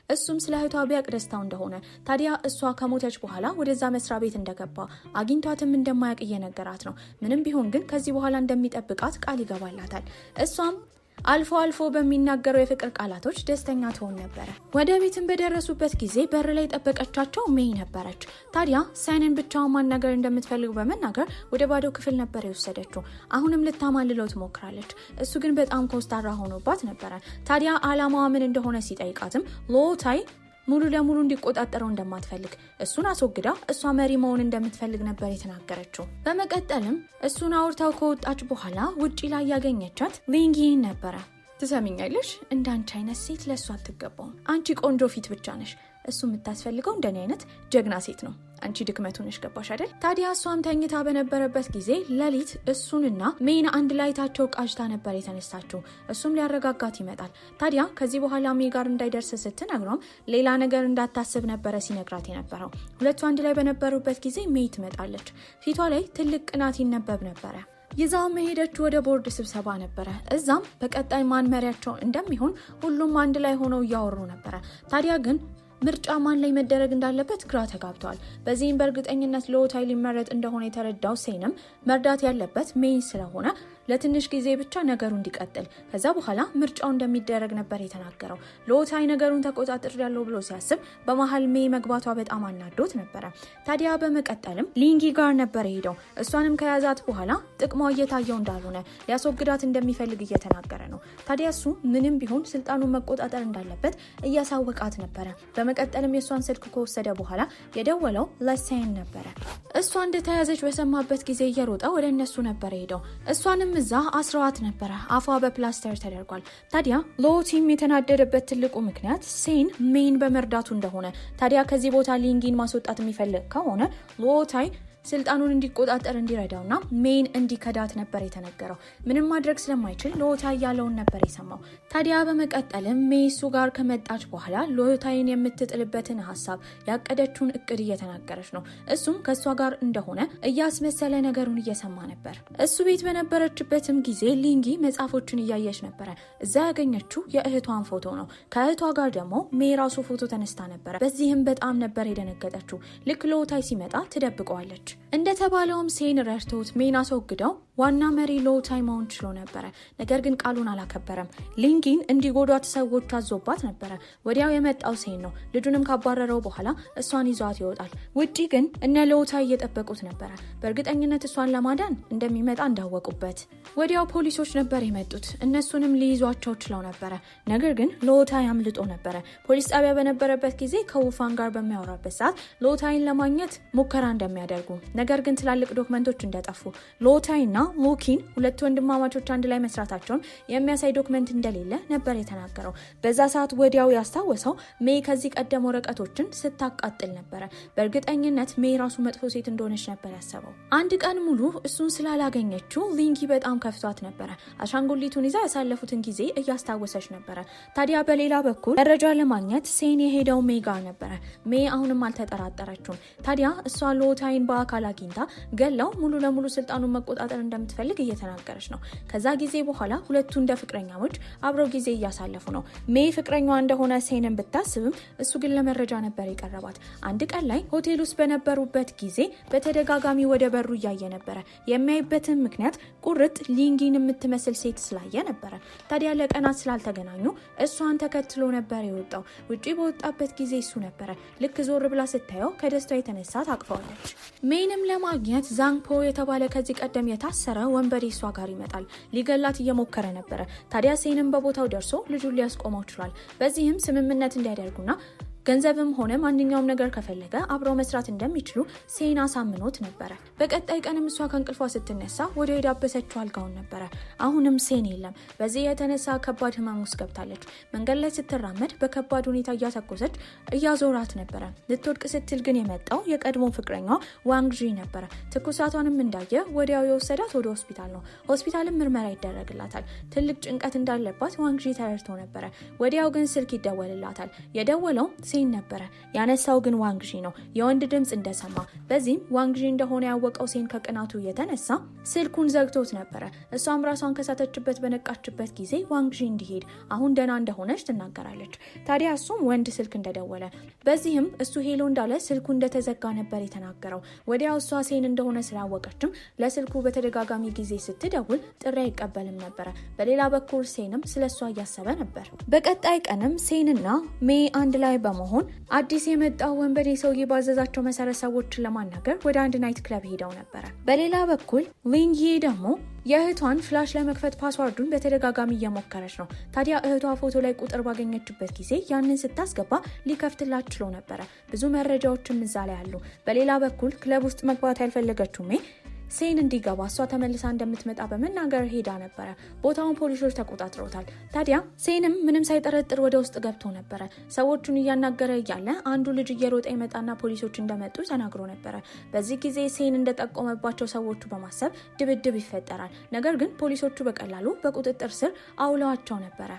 እሱም ስለ እህቷ ቢያቅ ደስታው እንደሆነ። ታዲያ እሷ ከሞተች በኋላ ወደዛ መስሪያ ቤት እንደገባ አግኝቷትም እንደማያውቅ እየነገራት ነው። ምንም ቢሆን ግን ከዚህ በኋላ እንደሚጠብቃት ቃል ይገባላታል። እሷም አልፎ አልፎ በሚናገረው የፍቅር ቃላቶች ደስተኛ ትሆን ነበረ። ወደ ቤትም በደረሱበት ጊዜ በር ላይ ጠበቀቻቸው ሜይ ነበረች። ታዲያ ሳይንን ብቻውን ማናገር እንደምትፈልግ በመናገር ወደ ባዶ ክፍል ነበር የወሰደችው። አሁንም ልታማልለው ትሞክራለች። እሱ ግን በጣም ኮስታራ ሆኖባት ነበረ። ታዲያ አላማዋ ምን እንደሆነ ሲጠይቃትም ሎታይ ሙሉ ለሙሉ እንዲቆጣጠረው እንደማትፈልግ እሱን አስወግዳ እሷ መሪ መሆን እንደምትፈልግ ነበር የተናገረችው። በመቀጠልም እሱን አውርታው ከወጣች በኋላ ውጪ ላይ ያገኘቻት ሊንጊን ነበረ። ትሰሚኛለሽ? እንዳንቺ አይነት ሴት ለእሱ አትገባውም። አንቺ ቆንጆ ፊት ብቻ ነሽ። እሱ የምታስፈልገው እንደኔ አይነት ጀግና ሴት ነው። አንቺ ድክመቱ ነሽ። ገባሽ አይደል? ታዲያ እሷም ተኝታ በነበረበት ጊዜ ሌሊት እሱንና ሜን አንድ ላይ ታቸው ቃጅታ ነበር የተነሳችው። እሱም ሊያረጋጋት ይመጣል። ታዲያ ከዚህ በኋላ ሜ ጋር እንዳይደርስ ስትነግረውም ሌላ ነገር እንዳታስብ ነበረ ሲነግራት የነበረው። ሁለቱ አንድ ላይ በነበሩበት ጊዜ ሜይ ትመጣለች። ፊቷ ላይ ትልቅ ቅናት ይነበብ ነበረ። ይዛው መሄደችው ወደ ቦርድ ስብሰባ ነበረ። እዛም በቀጣይ ማን መሪያቸው እንደሚሆን ሁሉም አንድ ላይ ሆነው እያወሩ ነበረ። ታዲያ ግን ምርጫ ማን ላይ መደረግ እንዳለበት ግራ ተጋብተዋል። በዚህም በእርግጠኝነት ሎታይ ሊመረጥ እንደሆነ የተረዳው ሴንም መርዳት ያለበት ሜይ ስለሆነ ለትንሽ ጊዜ ብቻ ነገሩ እንዲቀጥል ከዛ በኋላ ምርጫው እንደሚደረግ ነበር የተናገረው። ሎታይ ነገሩን ተቆጣጥር ያለው ብሎ ሲያስብ በመሃል ሜይ መግባቷ በጣም አናዶት ነበረ። ታዲያ በመቀጠልም ሊንጊ ጋር ነበር ሄደው እሷንም ከያዛት በኋላ ጥቅሟ እየታየው እንዳልሆነ ሊያስወግዳት እንደሚፈልግ እየተናገረ ነው። ታዲያ እሱ ምንም ቢሆን ስልጣኑን መቆጣጠር እንዳለበት እያሳወቃት ነበረ። በመቀጠልም የእሷን ስልክ ከወሰደ በኋላ የደወለው ለሴን ነበረ። እሷ እንደተያዘች በሰማበት ጊዜ እየሮጠ ወደ እነሱ ነበር ሄደው እሷንም እዛ አስረዋት ነበረ። አፏ በፕላስተር ተደርጓል። ታዲያ ሎቲም የተናደደበት ትልቁ ምክንያት ሴን ሜይን በመርዳቱ እንደሆነ ታዲያ ከዚህ ቦታ ሊንጊን ማስወጣት የሚፈልግ ከሆነ ሎታይ ስልጣኑን እንዲቆጣጠር እንዲረዳውና ሜይን እንዲከዳት ነበር የተነገረው። ምንም ማድረግ ስለማይችል ሎታይ ያለውን ነበር የሰማው። ታዲያ በመቀጠልም ሜይ እሱ ጋር ከመጣች በኋላ ሎታይን የምትጥልበትን ሀሳብ ያቀደችውን እቅድ እየተናገረች ነው። እሱም ከእሷ ጋር እንደሆነ እያስመሰለ ነገሩን እየሰማ ነበር። እሱ ቤት በነበረችበትም ጊዜ ሊንጊ መጽሐፎችን እያየች ነበረ። እዛ ያገኘችው የእህቷን ፎቶ ነው። ከእህቷ ጋር ደግሞ ሜይ ራሱ ፎቶ ተነስታ ነበረ። በዚህም በጣም ነበር የደነገጠችው። ልክ ሎታይ ሲመጣ ትደብቀዋለች። እንደተባለውም ሴን ረድቶት ሜይን አስወግደው ዋና መሪ ሎታይ መሆን ችሎ ነበረ። ነገር ግን ቃሉን አላከበረም። ሊንጊን እንዲጎዷት ሰዎች አዞባት ነበረ። ወዲያው የመጣው ሴን ነው። ልጁንም ካባረረው በኋላ እሷን ይዟት ይወጣል። ውጪ ግን እነ ሎታይ እየጠበቁት ነበረ። በእርግጠኝነት እሷን ለማዳን እንደሚመጣ እንዳወቁበት ወዲያው ፖሊሶች ነበር የመጡት። እነሱንም ሊይዟቸው ችለው ነበረ። ነገር ግን ሎታይ አምልጦ ነበረ። ፖሊስ ጣቢያ በነበረበት ጊዜ ከውፋን ጋር በሚያወራበት ሰዓት ሎታይን ለማግኘት ሙከራ እንደሚያደርጉ ነገር ግን ትላልቅ ዶክመንቶች እንደጠፉ ሎታይና ሎኪን ሁለት ወንድማማቾች አንድ ላይ መስራታቸውን የሚያሳይ ዶክመንት እንደሌለ ነበር የተናገረው። በዛ ሰዓት ወዲያው ያስታወሰው ሜይ ከዚህ ቀደም ወረቀቶችን ስታቃጥል ነበረ። በእርግጠኝነት ሜይ ራሱ መጥፎ ሴት እንደሆነች ነበር ያሰበው። አንድ ቀን ሙሉ እሱን ስላላገኘችው ሊንጊ በጣም ከፍቷት ነበረ። አሻንጉሊቱን ይዛ ያሳለፉትን ጊዜ እያስታወሰች ነበረ። ታዲያ በሌላ በኩል መረጃ ለማግኘት ሴን የሄደው ሜይ ጋር ነበረ። ሜይ አሁንም አልተጠራጠረችውም። ታዲያ እሷ ሎታይን በአካል አግኝታ ገላው ሙሉ ለሙሉ ስልጣኑን መቆጣጠር እንደምትፈልግ እየተናገረች ነው። ከዛ ጊዜ በኋላ ሁለቱ እንደ ፍቅረኛሞች አብረው ጊዜ እያሳለፉ ነው። ሜይ ፍቅረኛዋ እንደሆነ ሴንን ብታስብም እሱ ግን ለመረጃ ነበር የቀረባት። አንድ ቀን ላይ ሆቴል ውስጥ በነበሩበት ጊዜ በተደጋጋሚ ወደ በሩ እያየ ነበረ። የሚያይበትን ምክንያት ቁርጥ ሊንጊን የምትመስል ሴት ስላየ ነበረ። ታዲያ ለቀናት ስላልተገናኙ እሷን ተከትሎ ነበር የወጣው። ውጪ በወጣበት ጊዜ እሱ ነበረ። ልክ ዞር ብላ ስታየው ከደስታ የተነሳ ታቅፈዋለች። ሜይንም ለማግኘት ዛንግፖ የተባለ ከዚህ ቀደም የታሰረ ወንበዴ እሷ ጋር ይመጣል። ሊገላት እየሞከረ ነበረ። ታዲያ ሴንም በቦታው ደርሶ ልጁን ሊያስቆመው ችሏል። በዚህም ስምምነት እንዲያደርጉና ገንዘብም ሆነ ማንኛውም ነገር ከፈለገ አብረው መስራት እንደሚችሉ ሴን አሳምኖት ነበረ። በቀጣይ ቀንም እሷ ከእንቅልፏ ስትነሳ ወደ ሄዳበሰችው አልጋውን ነበረ። አሁንም ሴን የለም። በዚህ የተነሳ ከባድ ህመም ውስጥ ገብታለች። መንገድ ላይ ስትራመድ በከባድ ሁኔታ እያተኮሰች እያዞራት ነበረ። ልትወድቅ ስትል ግን የመጣው የቀድሞ ፍቅረኛዋ ዋንግዢ ነበረ። ትኩሳቷንም እንዳየ ወዲያው የወሰዳት ወደ ሆስፒታል ነው። ሆስፒታልም ምርመራ ይደረግላታል። ትልቅ ጭንቀት እንዳለባት ዋንግዢ ተረድቶ ነበረ። ወዲያው ግን ስልክ ይደወልላታል። የደወለው ሴን ነበረ። ያነሳው ግን ዋንግዢ ነው። የወንድ ድምጽ እንደሰማ በዚህም ዋንግዢ እንደሆነ ያወቀው ሴን ከቅናቱ የተነሳ ስልኩን ዘግቶት ነበረ። እሷም ራሷን ከሳተችበት በነቃችበት ጊዜ ዋንግዢ እንዲሄድ አሁን ደህና እንደሆነች ትናገራለች። ታዲያ እሱም ወንድ ስልክ እንደደወለ በዚህም እሱ ሄሎ እንዳለ ስልኩ እንደተዘጋ ነበር የተናገረው። ወዲያው እሷ ሴን እንደሆነ ስላወቀችም ለስልኩ በተደጋጋሚ ጊዜ ስትደውል ጥሪ አይቀበልም ነበረ። በሌላ በኩል ሴንም ስለሷ እያሰበ ነበር። በቀጣይ ቀንም ሴንና ሜይ አንድ ላይ በመሆን አዲስ የመጣው ወንበዴ ሰውዬ ባዘዛቸው መሰረት ሰዎችን ለማናገር ወደ አንድ ናይት ክለብ ሄደው ነበረ። በሌላ በኩል ሊንጊ ደግሞ የእህቷን ፍላሽ ለመክፈት ፓስዋርዱን በተደጋጋሚ እየሞከረች ነው። ታዲያ እህቷ ፎቶ ላይ ቁጥር ባገኘችበት ጊዜ ያንን ስታስገባ ሊከፍትላት ችሎ ነበረ። ብዙ መረጃዎችም እዛ ላይ አሉ። በሌላ በኩል ክለብ ውስጥ መግባት ያልፈለገችው ሜይ ሴን እንዲገባ እሷ ተመልሳ እንደምትመጣ በመናገር ሄዳ ነበረ። ቦታውን ፖሊሶች ተቆጣጥረውታል። ታዲያ ሴንም ምንም ሳይጠረጥር ወደ ውስጥ ገብቶ ነበረ። ሰዎቹን እያናገረ እያለ አንዱ ልጅ እየሮጠ ይመጣና ፖሊሶች እንደመጡ ተናግሮ ነበረ። በዚህ ጊዜ ሴን እንደጠቆመባቸው ሰዎቹ በማሰብ ድብድብ ይፈጠራል። ነገር ግን ፖሊሶቹ በቀላሉ በቁጥጥር ስር አውለዋቸው ነበረ።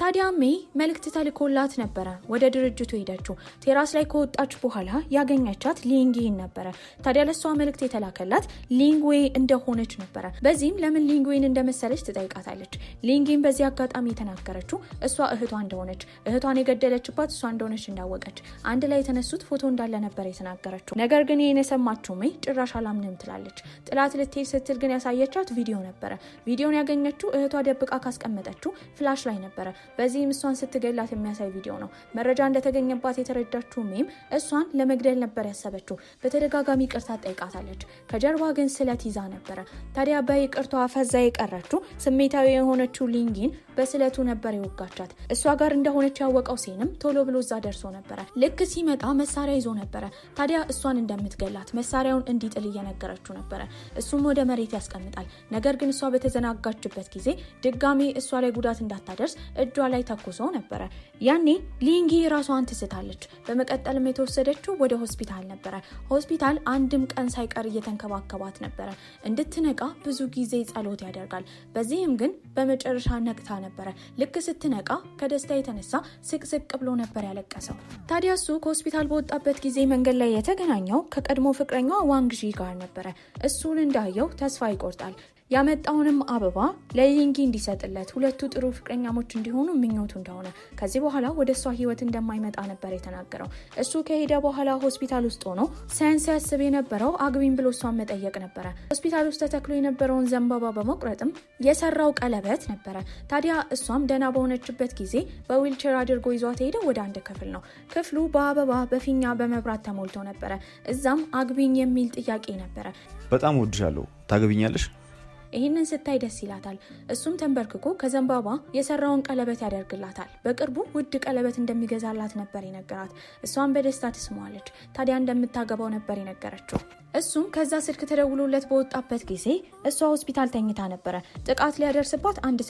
ታዲያ ሜይ መልእክት ተልኮላት ነበረ ወደ ድርጅቱ ሄደችው። ቴራስ ላይ ከወጣች በኋላ ያገኘቻት ሊንግዌን ነበረ። ታዲያ ለሷ መልእክት የተላከላት ሊንግዌ እንደሆነች ነበረ። በዚህም ለምን ሊንግዌን እንደመሰለች ትጠይቃታለች። ሊንግዌን በዚህ አጋጣሚ የተናገረችው እሷ እህቷ እንደሆነች፣ እህቷን የገደለችባት እሷ እንደሆነች እንዳወቀች አንድ ላይ የተነሱት ፎቶ እንዳለ ነበር የተናገረችው። ነገር ግን ይሄን የሰማችው ሜይ ጭራሽ አላምንም ትላለች። ጥላት ልትሄድ ስትል ግን ያሳየቻት ቪዲዮ ነበረ። ቪዲዮን ያገኘችው እህቷ ደብቃ ካስቀመጠችው ፍላሽ ላይ ነበረ። በዚህም እሷን ስትገላት የሚያሳይ ቪዲዮ ነው። መረጃ እንደተገኘባት የተረዳችው ሜም እሷን ለመግደል ነበር ያሰበችው። በተደጋጋሚ ይቅርታ ጠይቃታለች። ከጀርባ ግን ስለት ይዛ ነበረ። ታዲያ በይቅርቷ ፈዛ የቀረችው ስሜታዊ የሆነችው ሊንጊን በስለቱ ነበር የወጋቻት። እሷ ጋር እንደሆነች ያወቀው ሴንም ቶሎ ብሎ እዛ ደርሶ ነበረ። ልክ ሲመጣ መሳሪያ ይዞ ነበረ። ታዲያ እሷን እንደምትገላት መሳሪያውን እንዲጥል እየነገረችው ነበረ። እሱም ወደ መሬት ያስቀምጣል። ነገር ግን እሷ በተዘናጋችበት ጊዜ ድጋሚ እሷ ላይ ጉዳት እንዳታደርስ እጇ ላይ ተኩሶ ነበረ። ያኔ ሊንጊ ራሷን ትስታለች። በመቀጠልም የተወሰደችው ወደ ሆስፒታል ነበረ። ሆስፒታል አንድም ቀን ሳይቀር እየተንከባከባት ነበረ። እንድትነቃ ብዙ ጊዜ ጸሎት ያደርጋል። በዚህም ግን በመጨረሻ ነቅታ ነበረ። ልክ ስትነቃ ከደስታ የተነሳ ስቅስቅ ብሎ ነበር ያለቀሰው። ታዲያ እሱ ከሆስፒታል በወጣበት ጊዜ መንገድ ላይ የተገናኘው ከቀድሞ ፍቅረኛዋ ዋንግዢ ጋር ነበረ። እሱን እንዳየው ተስፋ ይቆርጣል። ያመጣውንም አበባ ለሊንጊ እንዲሰጥለት፣ ሁለቱ ጥሩ ፍቅረኛሞች እንዲሆኑ ምኞቱ እንደሆነ፣ ከዚህ በኋላ ወደ እሷ ህይወት እንደማይመጣ ነበር የተናገረው። እሱ ከሄደ በኋላ ሆስፒታል ውስጥ ሆኖ ሳይንስ ያስብ የነበረው አግቢን ብሎ እሷን መጠየቅ ነበረ። ሆስፒታል ውስጥ ተተክሎ የነበረውን ዘንባባ በመቁረጥም የሰራው ቀለበት ነበረ። ታዲያ እሷም ደህና በሆነችበት ጊዜ በዊልቸር አድርጎ ይዟት ሄደው ወደ አንድ ክፍል ነው። ክፍሉ በአበባ በፊኛ በመብራት ተሞልቶ ነበረ። እዛም አግቢኝ የሚል ጥያቄ ነበረ። በጣም ወድሻለሁ፣ ታገቢኛለሽ? ይህንን ስታይ ደስ ይላታል። እሱም ተንበርክኮ ከዘንባባ የሰራውን ቀለበት ያደርግላታል። በቅርቡ ውድ ቀለበት እንደሚገዛላት ነበር የነገራት። እሷን በደስታ ትስመዋለች። ታዲያ እንደምታገባው ነበር የነገረችው። እሱም ከዛ ስልክ ተደውሎለት በወጣበት ጊዜ እሷ ሆስፒታል ተኝታ ነበረ። ጥቃት ሊያደርስባት አንድ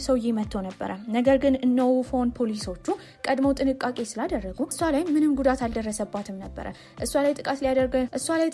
ሰውዬ መጥቶ ነበረ። ነገር ግን እነውፎን ፖሊሶቹ ቀድሞ ጥንቃቄ ስላደረጉ እሷ ላይ ምንም ጉዳት አልደረሰባትም ነበረ። እሷ ላይ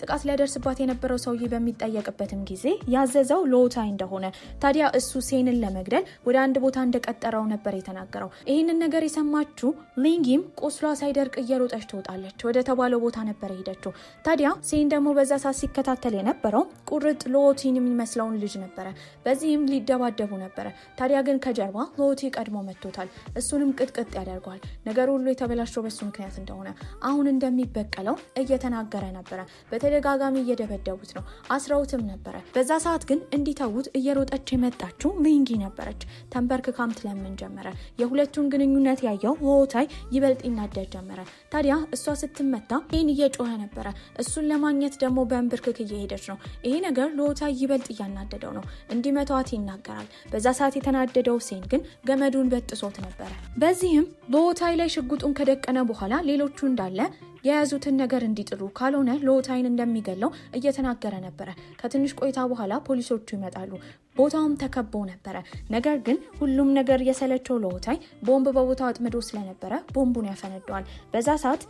ጥቃት ሊያደርስባት የነበረው ሰውዬ በሚጠየቅበትም ጊዜ ያዘዘው ሎታይ እንደሆነ፣ ታዲያ እሱ ሴንን ለመግደል ወደ አንድ ቦታ እንደቀጠረው ነበር የተናገረው። ይህንን ነገር የሰማችው ሊንጊም ቁስሏ ሳይደርቅ እየሮጠች ትወጣለች። ወደ ተባለው ቦታ ነበር ሄደችው። ታዲያ ሴን ደግሞ በዛ ሰዓት ሲከታተል የነበረው ቁርጥ ሎቲን የሚመስለውን ልጅ ነበረ። በዚህም ሊደባደቡ ነበረ። ታዲያ ግን ከጀርባ ሎቲ ቀድሞ መጥቶታል። እሱንም ቅጥቅጥ ያደርገዋል። ነገር ሁሉ የተበላሸው በሱ ምክንያት እንደሆነ አሁን እንደሚበቀለው እየተናገረ ነበረ። በተደጋጋሚ እየደበደቡት ነው፣ አስረውትም ነበረ። በዛ ሰዓት ግን እንዲተዉት እየሮጠች የመጣችው ሊንጊ ነበረች። ተንበርክካም ትለምን ጀመረ። የሁለቱን ግንኙነት ያየው ሎታይ ይበልጥ ይናደድ ጀመረ። ታዲያ እሷ ስትመታ ሴን እየጮኸ ነበረ። እሱን ለማግኘት ደግሞ በእንብርክክ እየሄደች ነው። ይሄ ነገር ሎታይ ይበልጥ እያናደደው ነው። እንዲመቷት ይናገራል። በዛ ሰዓት የተናደደው ሴን ግን ገመዱን በጥሶት ነበረ። በዚህም ሎታይ ላይ ሽጉጡን ከደቀነ በኋላ ሌሎቹ እንዳለ የያዙትን ነገር እንዲጥሉ ካልሆነ ሎታይን እንደሚገለው እየተናገረ ነበረ። ከትንሽ ቆይታ በኋላ ፖሊሶቹ ይመጣሉ። ቦታውም ተከቦ ነበረ። ነገር ግን ሁሉም ነገር የሰለቸው ሎታይ ቦምብ በቦታው አጥምዶ ስለነበረ ቦምቡን ያፈነደዋል። በዛ ሰዓት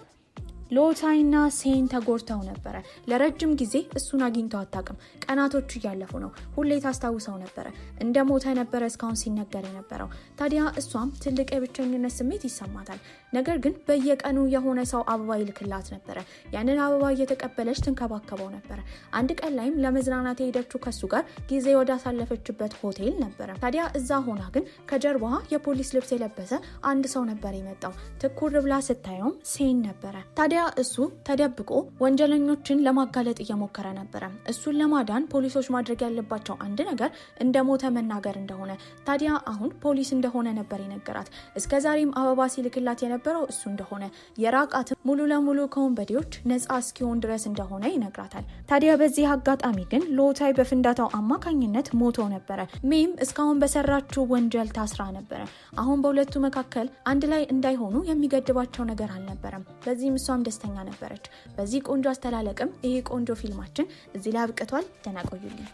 ሎታይና ሴን ተጎድተው ነበረ። ለረጅም ጊዜ እሱን አግኝተው አታውቅም። ቀናቶቹ እያለፉ ነው። ሁሌ ታስታውሰው ነበረ። እንደ ሞተ ነበረ እስካሁን ሲነገር የነበረው። ታዲያ እሷም ትልቅ የብቸኝነት ስሜት ይሰማታል። ነገር ግን በየቀኑ የሆነ ሰው አበባ ይልክላት ነበረ። ያንን አበባ እየተቀበለች ትንከባከበው ነበረ። አንድ ቀን ላይም ለመዝናናት የሄደችው ከሱ ጋር ጊዜ ወዳሳለፈችበት ሆቴል ነበረ። ታዲያ እዛ ሆና ግን ከጀርባዋ የፖሊስ ልብስ የለበሰ አንድ ሰው ነበር የመጣው። ትኩር ብላ ስታየውም ሴን ነበረ። ታዲያ እሱ ተደብቆ ወንጀለኞችን ለማጋለጥ እየሞከረ ነበረ። እሱን ለማዳን ፖሊሶች ማድረግ ያለባቸው አንድ ነገር እንደሞተ መናገር እንደሆነ፣ ታዲያ አሁን ፖሊስ እንደሆነ ነበር የነገራት። እስከዛሬም አበባ ሲልክላት የነበረው እሱ እንደሆነ፣ የራቃትም ሙሉ ለሙሉ ከወንበዴዎች ነፃ እስኪሆን ድረስ እንደሆነ ይነግራታል። ታዲያ በዚህ አጋጣሚ ግን ሎታይ በፍንዳታው አማካኝነት ሞቶ ነበረ። ሜም እስካሁን በሰራችው ወንጀል ታስራ ነበረ። አሁን በሁለቱ መካከል አንድ ላይ እንዳይሆኑ የሚገድባቸው ነገር አልነበረም። በዚህም እሷም ደስተኛ ነበረች። በዚህ ቆንጆ አስተላለቅም ይሄ ቆንጆ ፊልማችን እዚህ ላይ አብቅቷል። ደህና ቆዩልኝ።